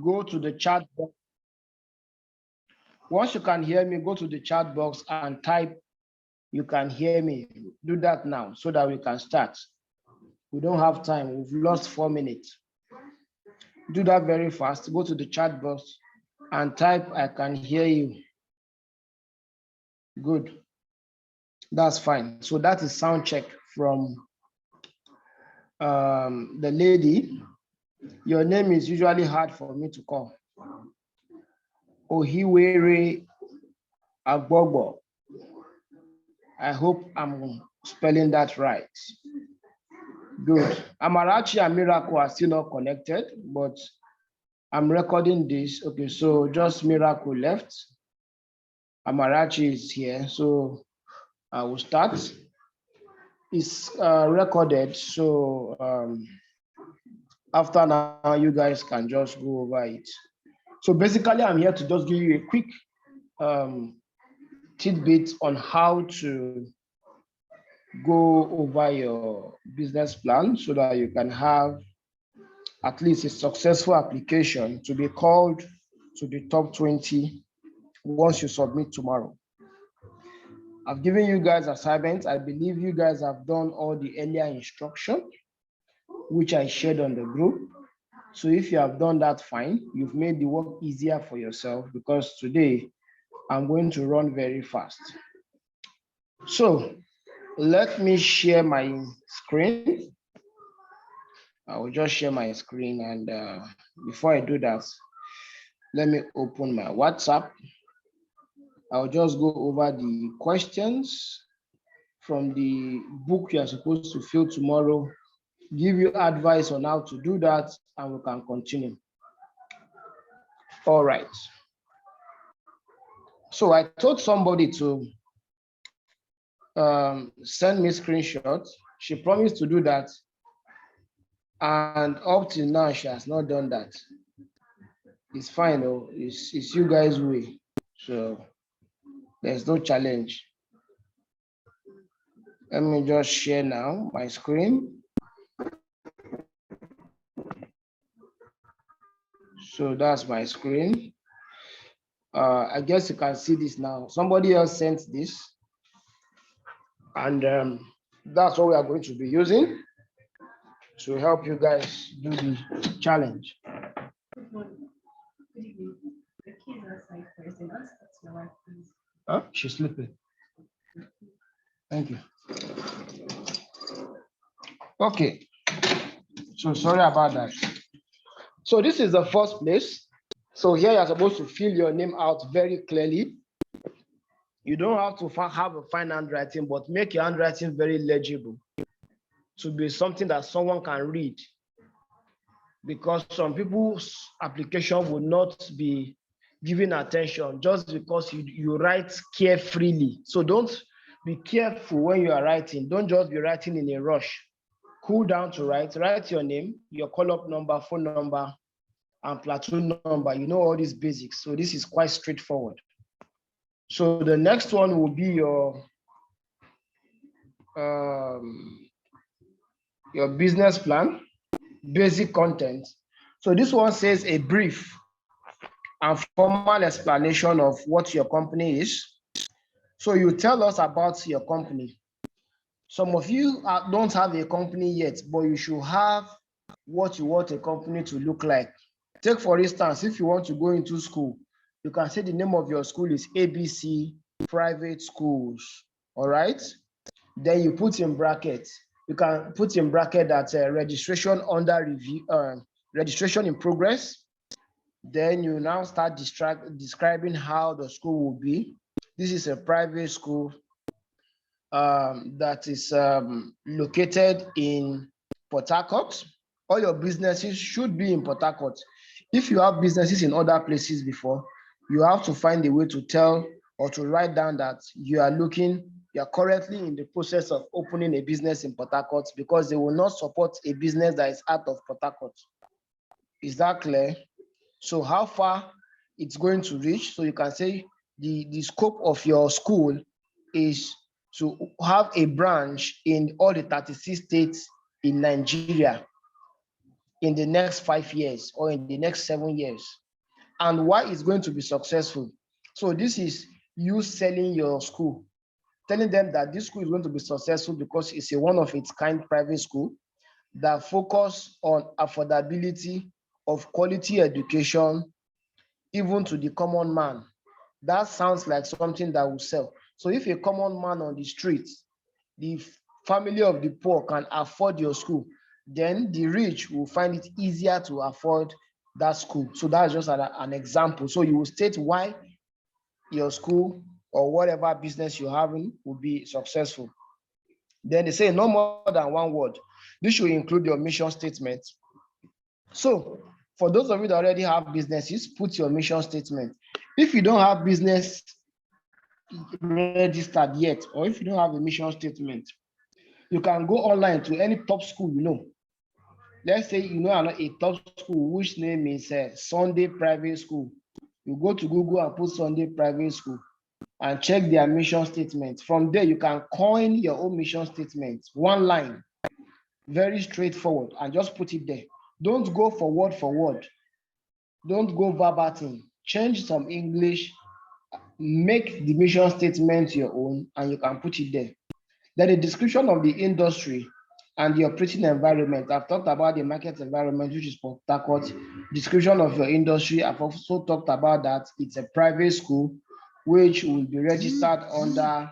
go to the chat box. Once you can hear me, go to the chat box and type, you can hear me. Do that now so that we can start. We don't have time. We've lost 4 minutes. Do that very fast. Go to the chat box and type, I can hear you. Good. That's fine. So that is sound check from the lady. Your name is usually hard for me to call. Ohiwere Agbogo. I hope I'm spelling that right. Good. Amarachi and Miracle are still not connected, but I'm recording this. Okay, so just Miracle left. Amarachi is here, so I will start. It's recorded, so after now, you guys can just go over it. So basically, I'm here to just give you a quick tidbit on how to go over your business plan so that you can have at least a successful application to be called to the top 20 once you submit tomorrow. I've given you guys assignments. I believe you guys have done all the earlier instruction, which I shared on the group. So if you have done that, fine. You've made the work easier for yourself because today I'm going to run very fast. So let me share my screen. I will just share my screen, and before I do that, let me open my WhatsApp. I'll just go over the questions from the book you are supposed to fill tomorrow, give you advice on how to do that, and we can continue. All right. So I told somebody to send me screenshots. She promised to do that, and up till now she has not done that. It's fine though. It's you guys' way, so there's no challenge. Let me just share now my screen. So that's my screen. I guess you can see this now. Somebody else sent this, and that's what we are going to be using to help you guys do the challenge. Huh? She's sleeping. Thank you. Okay. So sorry about that. So this is the first place. So here you're supposed to fill your name out very clearly. You don't have to have a fine handwriting, but make your handwriting very legible to be something that someone can read. Because some people's application will not be given attention just because you write carefully. So don't be careful when you are writing. Don't just be writing in a rush. Cool down to write. Write your name, your call-up number, phone number, and platoon number. You know all these basics. So this is quite straightforward. So the next one will be your business plan, basic content. So this one says a brief and formal explanation of what your company is. So you tell us about your company. Some of you don't have a company yet, but you should have what you want a company to look like. Take for instance, if you want to go into school, you can say the name of your school is ABC Private Schools, all right? Then you put in brackets. You can put in bracket that registration under review, registration in progress. Then you now start describing how the school will be. This is a private school that is located in Port Harcourt. All your businesses should be in Port Harcourt. If you have businesses in other places before, you have to find a way to tell or to write down that you are currently in the process of opening a business in Port Harcourt, because they will not support a business that is out of Port Harcourt. Is that clear? So how far it's going to reach? So you can say the scope of your school is to have a branch in all the 36 states in Nigeria. in the next 5 years or in the next 7 years, and why it's going to be successful. So this is you selling your school, telling them that this school is going to be successful because it's a one of its kind private school that focus on affordability of quality education, even to the common man. That sounds like something that will sell. So if a common man on the street, the family of the poor can afford your school, then the rich will find it easier to afford that school. So that's just an example. So you will state why your school or whatever business you're having will be successful. Then they say no more than one word. This should include your mission statement. So for those of you that already have businesses, put your mission statement. If you don't have business registered yet, or if you don't have a mission statement, you can go online to any top school you know. Let's say you know a top school which name is Sunday Private School. You go to Google and put Sunday Private School and check their mission statement. From there, you can coin your own mission statement, one line, very straightforward, and just put it there. Don't go for word. Don't go verbatim. Change some English, make the mission statement your own, and you can put it there. Then a description of the industry and the operating environment. I've talked about the market environment, which is Port Harcourt. Description of your industry. I've also talked about that. It's a private school, which will be registered under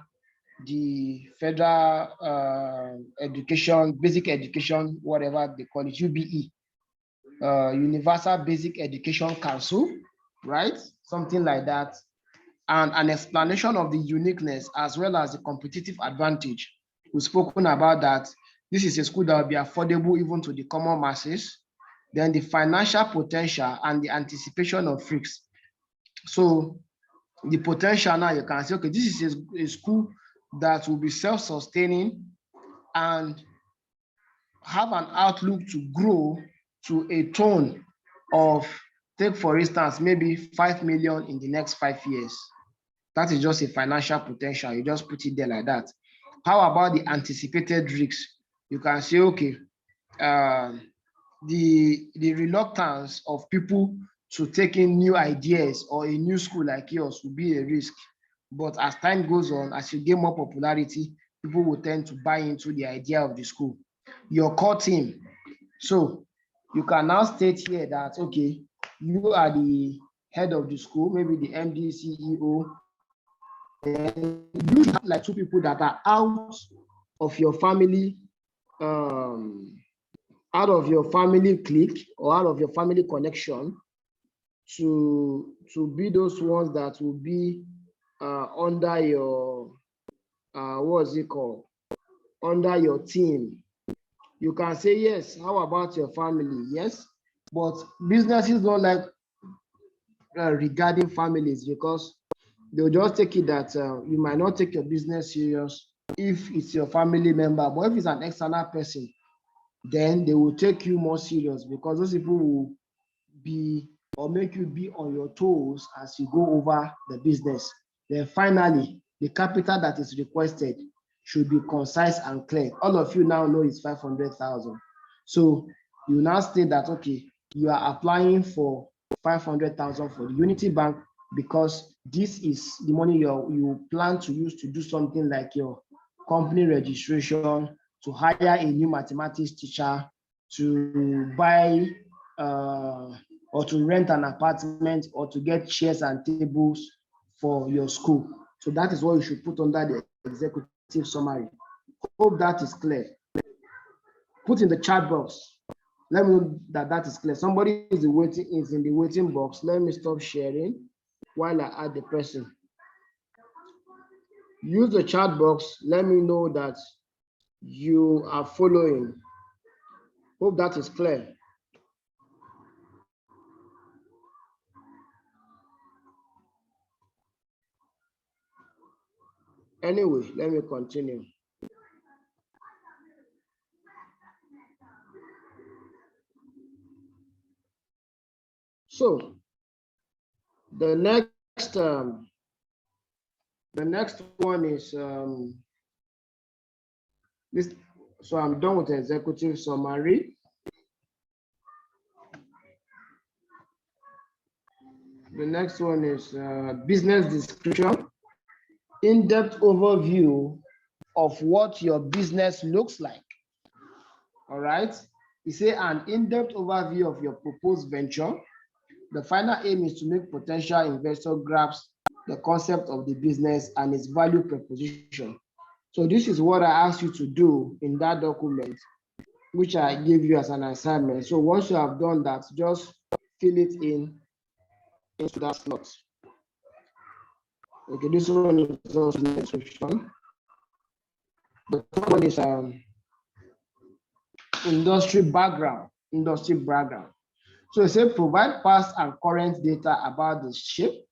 the Federal Education, Basic Education, whatever they call it, UBE, Universal Basic Education Council, right? Something like that. And an explanation of the uniqueness as well as the competitive advantage. We've spoken about that. This is a school that will be affordable even to the common masses. Then the financial potential and the anticipation of risks. So the potential now, you can say, okay, this is a school that will be self-sustaining and have an outlook to grow to a tone of, take for instance, maybe 5 million in the next 5 years. That is just a financial potential. You just put it there like that. How about the anticipated risks? You can say, okay, the reluctance of people to take in new ideas or a new school like yours will be a risk. But as time goes on, as you gain more popularity, people will tend to buy into the idea of the school. Your core team. So you can now state here that, okay, you are the head of the school, maybe the MD, CEO, and you have like 2 people that are out of your family, out of your family clique or out of your family connection to be those ones that will be under your what's it called, under your team. You can say, yes, how about your family? Yes, but businesses don't like regarding families, because they'll just take it that you might not take your business serious if it's your family member, but if it's an external person, then they will take you more serious, because those people will be or make you be on your toes as you go over the business. Then finally, the capital that is requested should be concise and clear. All of you now know it's 500,000. So you now state that, okay, you are applying for 500,000 for the Unity Bank, because this is the money you plan to use to do something like your company registration, to hire a new mathematics teacher, to buy or to rent an apartment, or to get chairs and tables for your school. So that is what you should put under the executive summary. Hope that is clear. Put in the chat box. Let me know that is clear. Somebody is in the waiting box. Let me stop sharing while I add the person. Use the chat box. Let me know that you are following. Hope that is clear. Anyway, let me continue. So the next one is this. So I'm done with the executive summary. The next one is business description, in-depth overview of what your business looks like. All right. You say an in-depth overview of your proposed venture. The final aim is to make potential investor grasp the concept of the business and its value proposition. So this is what I asked you to do in that document, which I gave you as an assignment. So once you have done that, just fill it in into that slot. Okay, this one is also the description. The third one is industry background. So it says provide past and current data about the shape,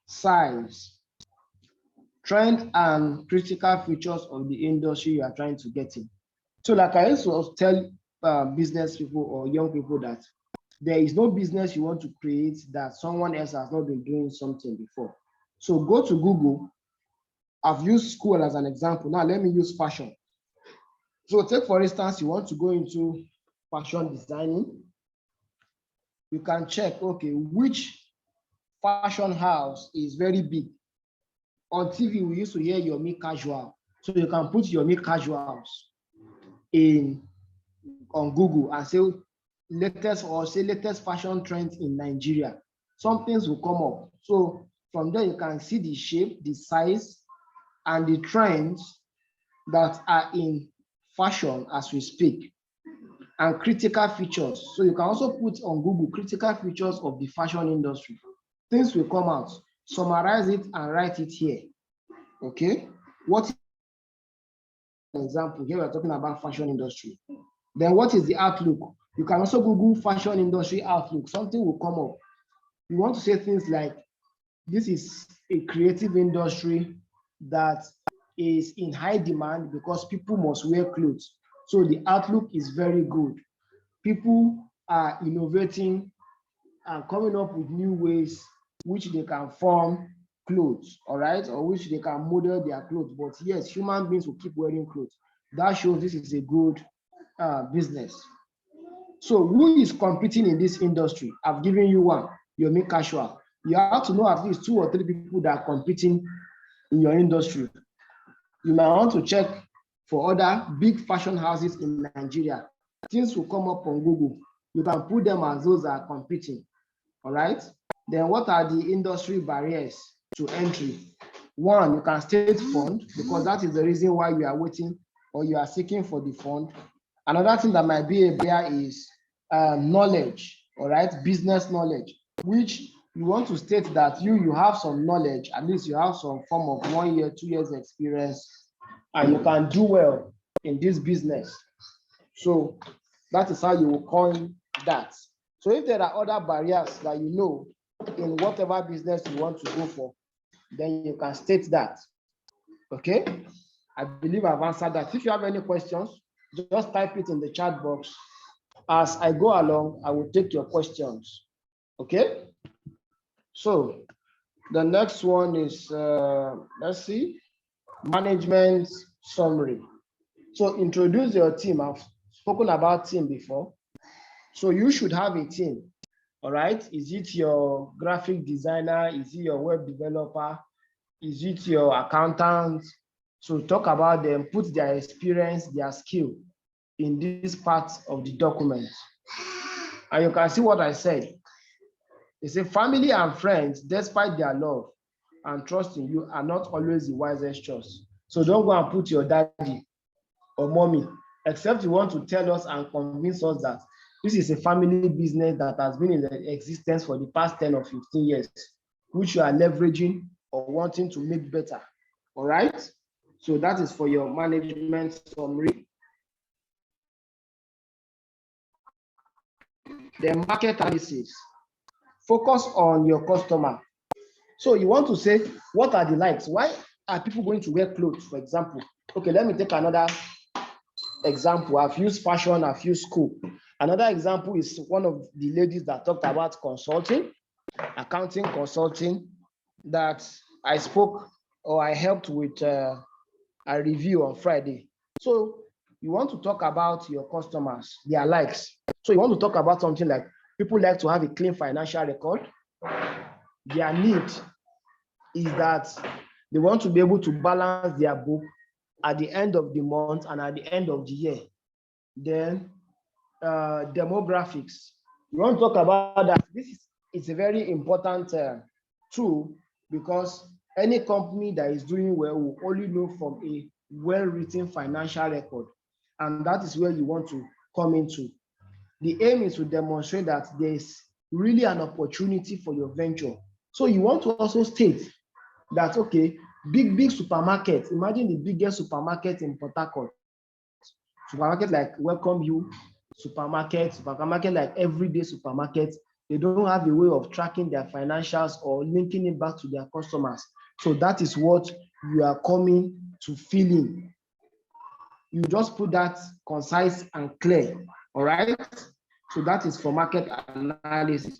size, trend, and critical features of the industry you are trying to get in. So like I used to tell business people or young people that there is no business you want to create that someone else has not been doing something before. So go to Google. I've used school as an example. Now let me use fashion. So take for instance, you want to go into fashion designing. You can check, okay, which fashion house is very big. On TV, we used to hear Yomi Casual. So you can put Yomi Casuals on Google and say latest fashion trends in Nigeria. Some things will come up. So from there, you can see the shape, the size, and the trends that are in fashion as we speak, and critical features. So you can also put on Google critical features of the fashion industry. Things will come out. Summarize it and write it here. Okay. What is an example? Here we're talking about fashion industry. Then what is the outlook? You can also Google fashion industry outlook. Something will come up. You want to say things like, this is a creative industry that is in high demand because people must wear clothes. So the outlook is very good. People are innovating and coming up with new ways which they can form clothes, all right, or which they can model their clothes. But yes, human beings will keep wearing clothes. That shows this is a good business. So who is competing in this industry? I've given you one, Yomi Casual. You have to know at least 2 or 3 people that are competing in your industry. You might want to check for other big fashion houses in Nigeria. Things will come up on Google. You can put them as those that are competing. All right. Then what are the industry barriers to entry? One, you can state fund, because that is the reason why you are waiting or you are seeking for the fund. Another thing that might be a barrier is knowledge, all right, business knowledge, which you want to state that you have some knowledge, at least you have some form of 1 year, 2 years experience, and you can do well in this business. So that is how you will coin that. So if there are other barriers that you know in whatever business you want to go for, then you can state that. Okay, I believe I've answered that. If you have any questions, just type it in the chat box. As I go along, I will take your questions. Okay, so the next one is, let's see, management summary. So introduce your team. I've spoken about team before. So you should have a team, all right? Is it your graphic designer? Is it your web developer? Is it your accountant? So talk about them, put their experience, their skill in this part of the document. And you can see what I said. They say family and friends, despite their love and trust in you, are not always the wisest choice. So don't go and put your daddy or mommy, except you want to tell us and convince us that this is a family business that has been in existence for the past 10 or 15 years, which you are leveraging or wanting to make better. All right. So that is for your management summary. The market analysis. Focus on your customer. So you want to say, what are the likes? Why are people going to wear clothes, for example? Okay, let me take another example. I've used fashion, I've used school. Another example is one of the ladies that talked about consulting, accounting consulting, that I spoke or I helped with a review on Friday. So you want to talk about your customers, their likes. So you want to talk about something like people like to have a clean financial record. their need is that they want to be able to balance their book at the end of the month and at the end of the year. Then demographics. We want to talk about that. It's a very important tool, because any company that is doing well will only know from a well-written financial record, and that is where you want to come into. The aim is to demonstrate that there is really an opportunity for your venture. So you want to also state that, okay, big supermarkets, imagine the biggest supermarket in Port Harcourt, supermarket like Welcome You supermarket like Everyday supermarket, they don't have a way of tracking their financials or linking it back to their customers. So that is what you are coming to fill in. You just put that concise and clear. All right. So that is for market analysis.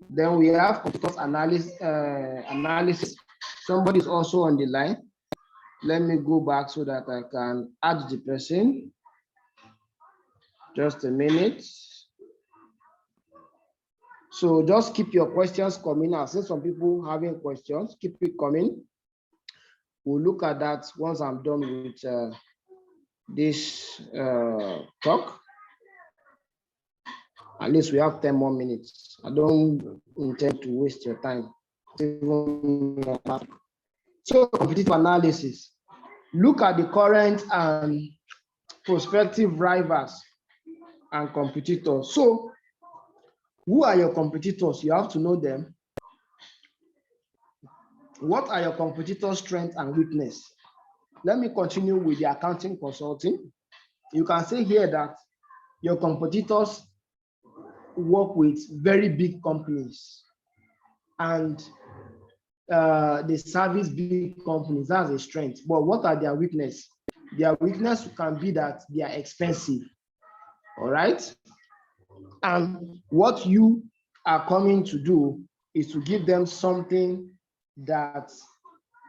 Then we have competitors analysis. Somebody is also on the line. Let me go back so that I can add the person. Just a minute. So just keep your questions coming. I see some people having questions. Keep it coming. We'll look at that once I'm done with this talk. At least we have 10 more minutes. I don't intend to waste your time. So competitive analysis. Look at the current and prospective rivals and competitors. So who are your competitors? You have to know them. What are your competitors' strengths and weakness? Let me continue with the accounting consulting. You can say here that your competitors work with very big companies and they service big companies. That's a strength. But what are their weakness? Their weakness can be that they are expensive. All right. And what you are coming to do is to give them something that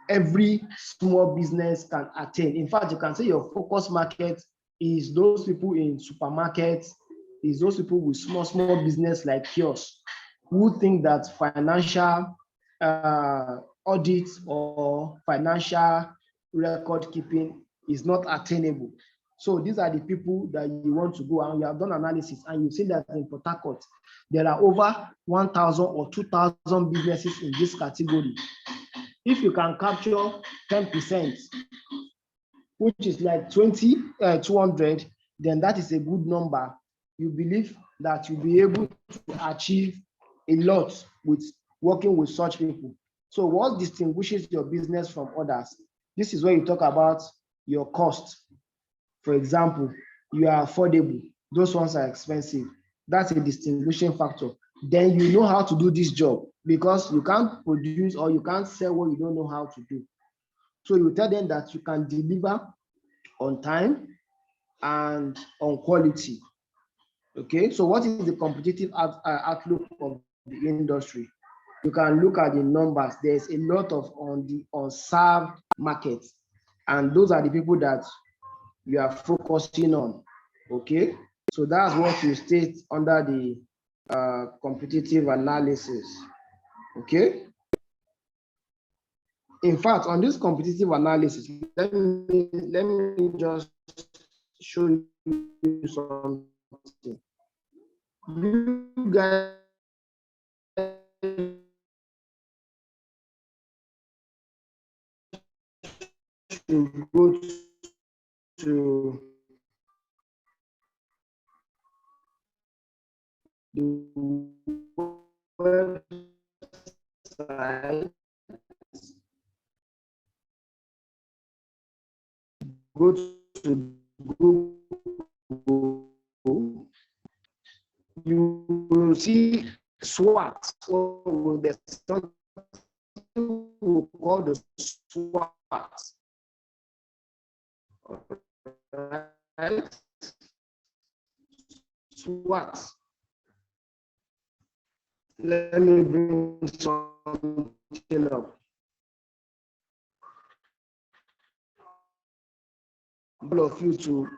every small business can attain. In fact, you can say your focus market is those people in supermarkets, is those people with small business like kiosks who think that financial audit or financial record keeping is not attainable. So these are the people that you want to go, and you have done analysis and you've seen that in Port Harcourt, there are over 1,000 or 2,000 businesses in this category. If you can capture 10%, which is like 200, then that is a good number. You believe that you'll be able to achieve a lot with working with such people. So what distinguishes your business from others? This is where you talk about your cost. For example, you are affordable. Those ones are expensive. That's a distinguishing factor. Then you know how to do this job, because you can't produce or you can't sell what you don't know how to do. So you tell them that you can deliver on time and on quality. Okay, so what is the competitive outlook of the industry? You can look at the numbers. There's a lot of unserved markets, and those are the people that you are focusing on. Okay, so that's what you state under the competitive analysis. Okay. In fact, on this competitive analysis, let me just show you something. You guys should go to the website, go to Google, you will see SWOT, or the something we call the SWOT. Right? SWOT. Let me bring something up. All of you to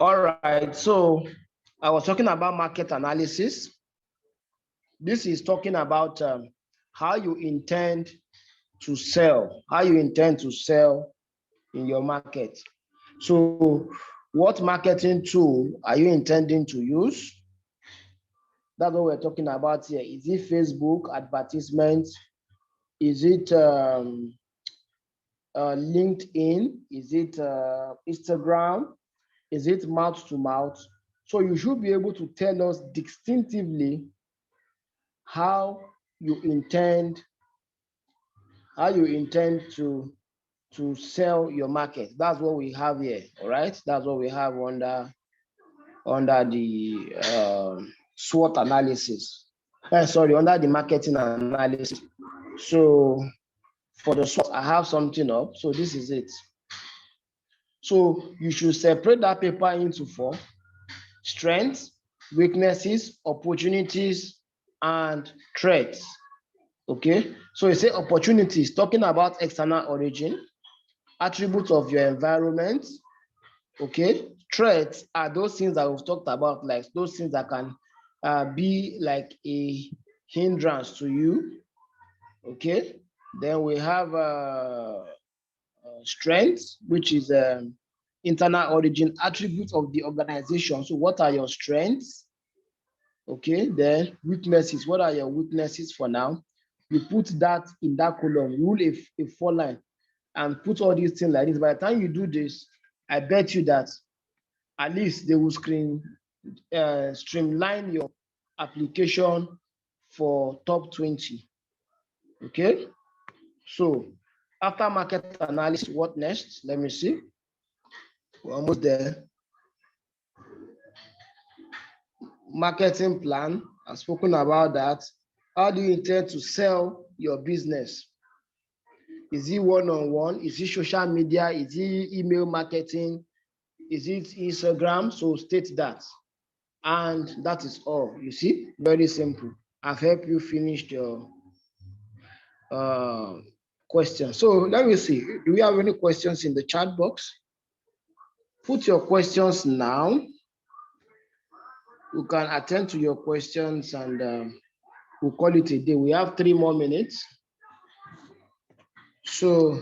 All right, so I was talking about market analysis. This is talking about how you intend to sell, in your market. So what marketing tool are you intending to use? That's what we're talking about here. Is it Facebook advertisements? Is it LinkedIn? Is it Instagram? Is it mouth to mouth? So you should be able to tell us distinctively how you intend to sell your market. That's what we have here. All right, that's what we have under the SWOT analysis. Sorry, under the marketing analysis. So for the SWOT, I have something up. So this is it. So you should separate that paper into 4: strengths, weaknesses, opportunities, and threats. Okay, so you say opportunities, talking about external origin, attributes of your environment. Okay, threats are those things that we've talked about, like those things that can be like a hindrance to you. Okay, then we have strengths, which is internal origin, attributes of the organization. So what are your strengths? Okay, then weaknesses, what are your weaknesses for now? You put that in that column, rule a 4-line and put all these things like this. By the time you do this, I bet you that at least they will streamline your application for top 20. Okay, so after market analysis, what next? Let me see. We're almost there. Marketing plan, I've spoken about that. How do you intend to sell your business? Is it one-on-one? Is it social media? Is it email marketing? Is it Instagram? So state that. And that is all. You see, very simple. I've helped you finish your question. So let me see. Do we have any questions in the chat box? Put your questions now. We can attend to your questions and we'll call it a day. We have 3 more minutes. So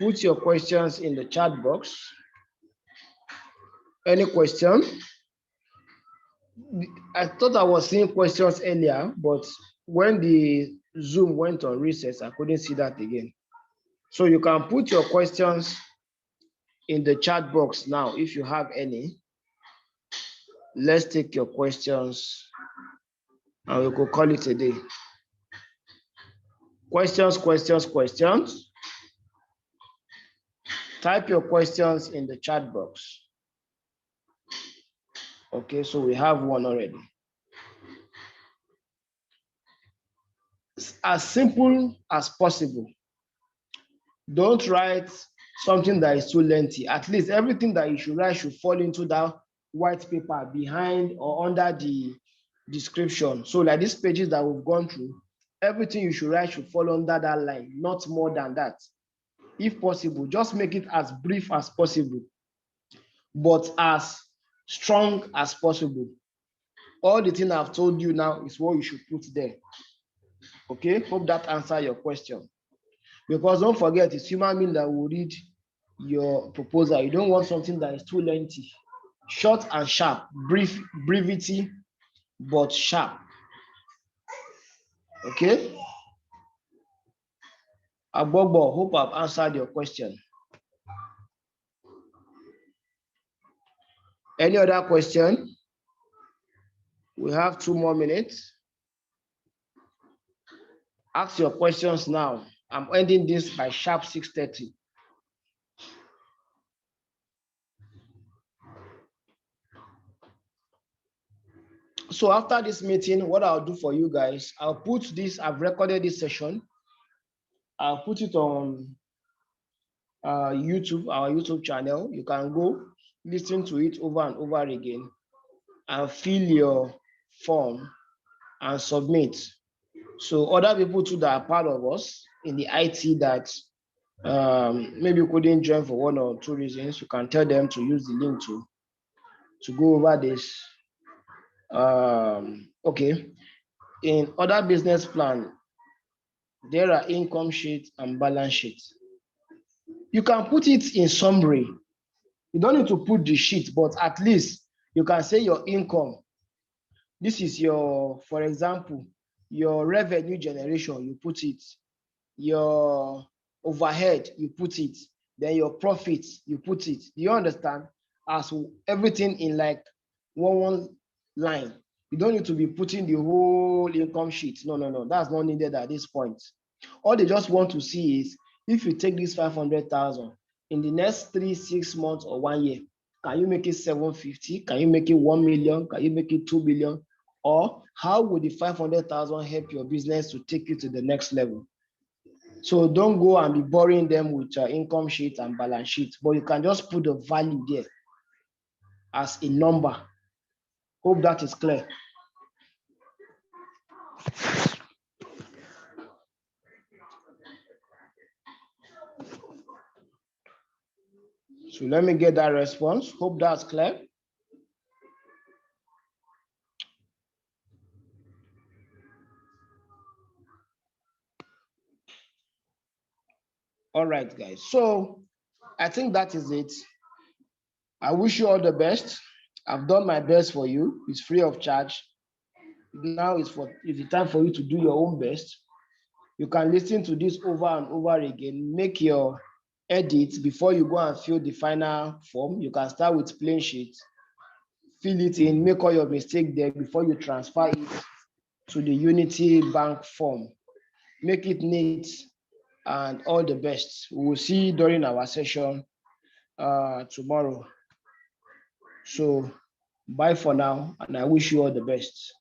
put your questions in the chat box. Any question? I thought I was seeing questions earlier, but when the Zoom went on recess, I couldn't see that again. So you can put your questions in the chat box now if you have any. Let's take your questions and we could call it a day. Questions, questions, questions. Type your questions in the chat box. Okay, so we have one already. It's as simple as possible. Don't write something that is too lengthy. At least everything that you should write should fall into that white paper behind or under the description. So like these pages that we've gone through, everything you should write should fall under that line, not more than that. If possible, just make it as brief as possible, but as strong as possible. All the things I've told you now is what you should put there. Okay, hope that answers your question. Because don't forget, it's human being that will read your proposal. You don't want something that is too lengthy. Short and sharp, brevity, but sharp. Okay? Abobo, hope I've answered your question. Any other question? We have 2 more minutes. Ask your questions now. I'm ending this by sharp 6:30. So after this meeting, what I'll do for you guys, I'll put this, I've recorded this session. I'll put it on YouTube, our YouTube channel. You can go listen to it over and over again and fill your form and submit. So other people too that are part of us in the IT that maybe couldn't join for 1 or 2 reasons, you can tell them to use the link too. to go over this. Okay. In other business plan, there are income sheet and balance sheet. You can put it in summary. You don't need to put the sheet, but at least you can say your income. This is your, for example, your revenue generation, you put it. Your overhead, you put it. Then your profits, you put it. Do you understand? As everything in like one line. You don't need to be putting the whole income sheet. No. That's not needed at this point. All they just want to see is if you take this 500,000 in the next 3, 6 months or 1 year, can you make it 750? Can you make it 1 million? Can you make it 2 billion? Or how would the 500,000 help your business to take you to the next level? So don't go and be boring them with income sheet and balance sheet, but you can just put the value there as a number. Hope that is clear. So let me get that response. Hope that's clear. All right, guys. So I think that is it. I wish you all the best. I've done my best for you. It's free of charge. Now it's the time for you to do your own best. You can listen to this over and over again. Make your edits before you go and fill the final form. You can start with plain sheet. Fill it in, make all your mistakes there before you transfer it to the Unity Bank form. Make it neat and all the best. We will see you during our session tomorrow. So bye for now, and I wish you all the best.